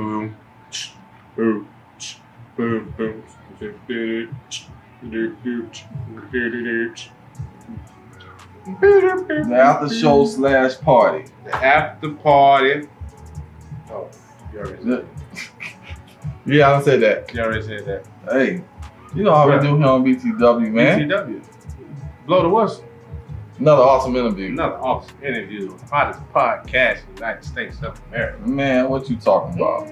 boom, boom, boom, boom. The after show / party. The after party. Oh, you already said that. Yeah, I said that. You already said that. Hey, you know how we do here on BTW, man. BTW. Blow the whistle. Another awesome interview. Another awesome interview. Hottest podcast in the United States of America. Man, what you talking about?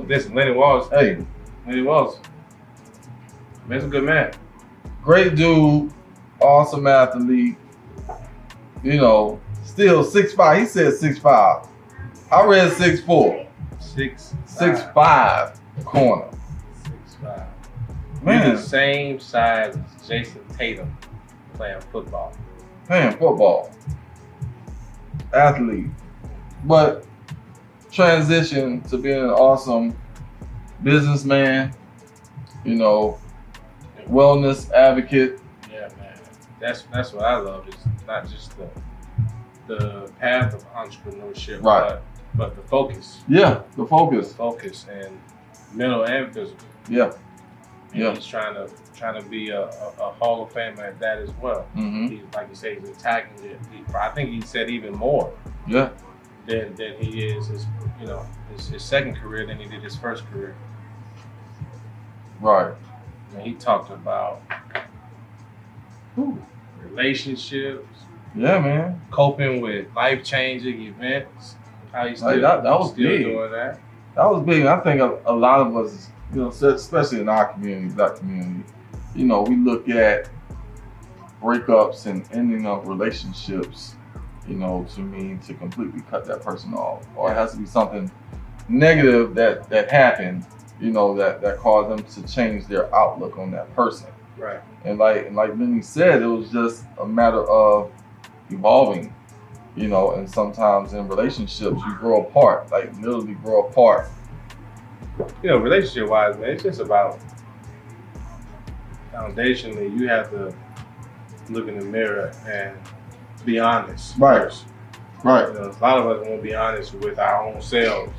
Listen, Lenny Walls. Hey, Lenny Walls. Man's a good man. great dude, awesome athlete. You know, still 6'5". He said 6'5". I read 6'4". 6'5" corner. 6'5". Man, You're the same size as Jason Tatum playing football. playing football. Athlete. But transition to being an awesome businessman, you know, wellness advocate. Yeah, man. That's what I love. It's not just the path of entrepreneurship, Right. but the focus. Yeah, the focus. Focus and mental and physical. Yeah. And Yeah. he's trying to be a Hall of Famer at that as well. Mm-hmm. He's, like you say, he's attacking it. I think he said even more Yeah. than he is his second career than he did his first career. Right. And he talked about relationships, Yeah, man. coping with life-changing events. How he's Like, still, that was still big. doing that. That was big. I think a lot of us, you know, especially in our community, black community, you know, we look at breakups and ending of relationships, you know, to mean to completely cut that person off. Or it has to be something negative that happened, you know, that caused them to change their outlook on that person. Right. And like Lenny said, it was just a matter of evolving, you know, and sometimes in relationships you grow apart, like literally grow apart. You know, relationship-wise, man, it's just about foundationally, you have to look in the mirror and be honest. Right. First. Right. You know, a lot of us won't be honest with our own selves.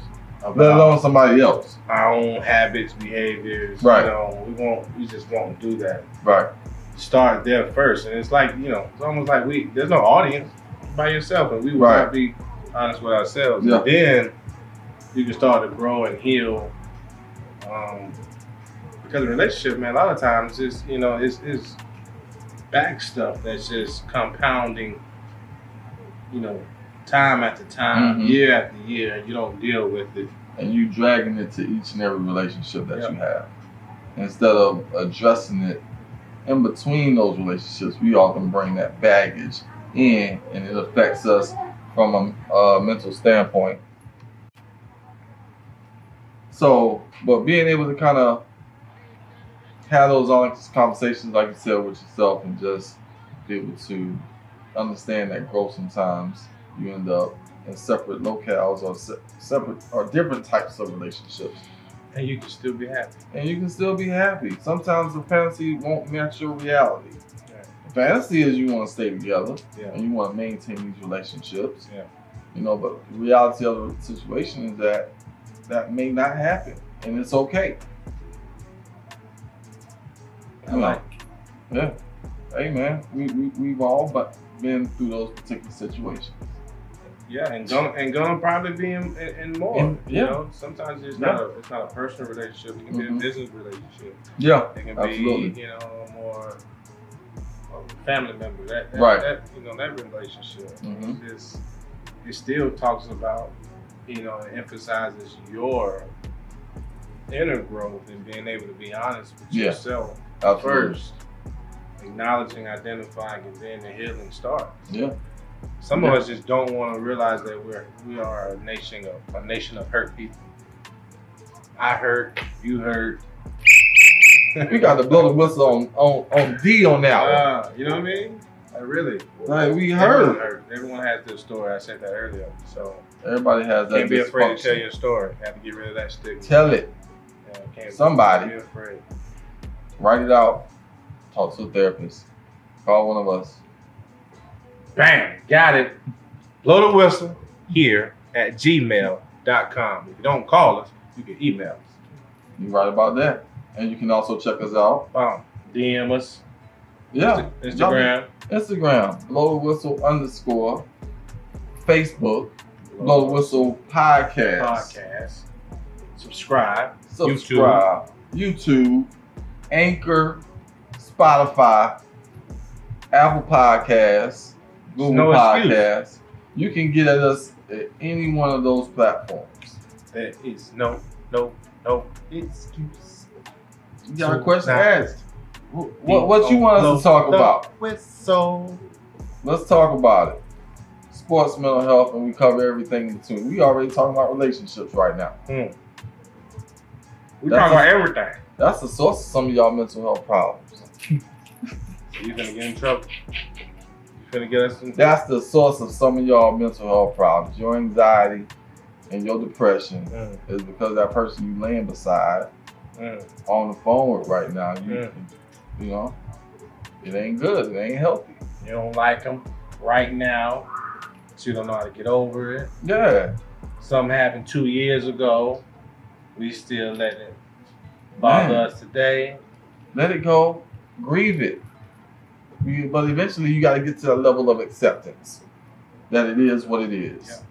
Let alone somebody else. Our own habits, behaviors. Right. You know, we just won't do that. Right. Start there first. And it's like, you know, it's almost like there's no audience by yourself, and we will Right. not be honest with ourselves. Yeah. And then you can start to grow and heal. Because a relationship, man, a lot of times it's, you know, it's back stuff that's just compounding, you know, time after time, Mhm. year after year, and you don't deal with it. And you dragging it to each and every relationship that Yep. you have. Instead of addressing it in between those relationships, we often bring that baggage in, and it affects us from a mental standpoint. So, but being able to kind of have those honest conversations, like you said, with yourself, and just be able to understand that growth sometimes you end up in separate locales or separate or different types of relationships. And you can still be happy. And you can still be happy. Sometimes the fantasy won't match your reality. Yeah. The fantasy is you want to stay together Yeah. and you want to maintain these relationships. Yeah. You know, but the reality of the situation is that may not happen, and it's okay. I like it. Yeah. Hey man, we've all been through those particular situations. Yeah, and gonna probably be in more. Yeah. You know, sometimes it's not a personal relationship. It can be a business relationship. Yeah, It can absolutely. be, you know, more family member. That you know, that relationship. Mhm. It still talks about, you know, it emphasizes your inner growth and being able to be honest with Yeah. yourself Absolutely. first, acknowledging, identifying, and then the healing starts. Yeah. Some of us just don't want to realize that we are a nation of hurt people. I hurt, you hurt. We got to blow the whistle on D on that one. You know what I mean? Like really. Like we Everyone heard. hurt. Everyone has their story. I said that earlier. So Everybody has that. can't be afraid to dysfunction. tell your story. Have to get rid of that stigma. Tell it. Yeah, can't Somebody. be afraid. Write it out. Talk to a therapist. Call one of us. Bam! Got it. Blow the whistle here at Gmail. If you don't call us, you can email us. You're right about that. And you can also check us out. DM us. Yeah. Instagram. Blow the Whistle _ Facebook. Blow the Whistle podcast. Subscribe. YouTube. Anchor. Spotify. Apple Podcasts. Google Podcasts. You can get at us at any one of those platforms. There is no excuse. You got a question asked. What you want us to talk about? Whistle. Let's talk about it. Sports, mental health, and we cover everything in between. We already talking about relationships right now. We talking about everything. That's the source of some of y'all mental health problems. So you gonna get in trouble? You gonna get us in trouble? That's the source of some of y'all mental health problems. Your anxiety and your depression is because that person you laying beside on the phone with right now, you know, it ain't good. It ain't healthy. You don't like them right now, but you don't know how to get over it. Yeah. Something happened 2 years ago. We still let it bother us today. Let it go. Grieve it. But eventually you got to get to a level of acceptance that it is what it is. Yeah.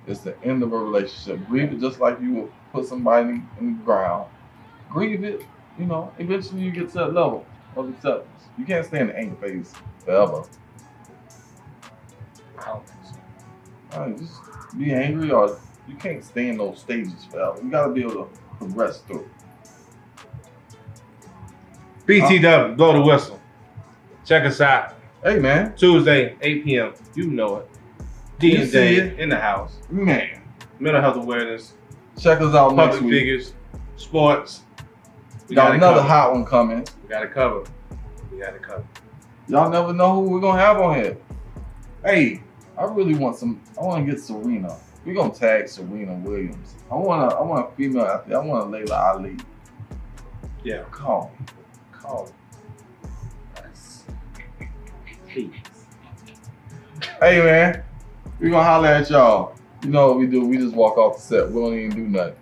It's the end of a relationship. Grieve it just like you would put somebody in the ground. Grieve it. You know, eventually you get to that level of acceptance. You can't stay in the anger phase forever. I don't think so. Just be angry, or you can't stay in those stages forever. You got to be able to progress through. BTW, blow the whistle. Check us out. Hey, man. Tuesday, 8 p.m. You know it. Dee and Dame in the house. Man. Mental health awareness. Check us out next Public week. figures. Sports. We got another cover. hot one coming. We got to cover. Y'all never know who we're going to have on here. Hey, I want to get Serena. We're going to tag Serena Williams. I want a female athlete. I want a Layla Ali. Yeah. Call me. Please. Hey, man. We're going to holler at y'all. You know what we do. We just walk off the set. We don't even do nothing.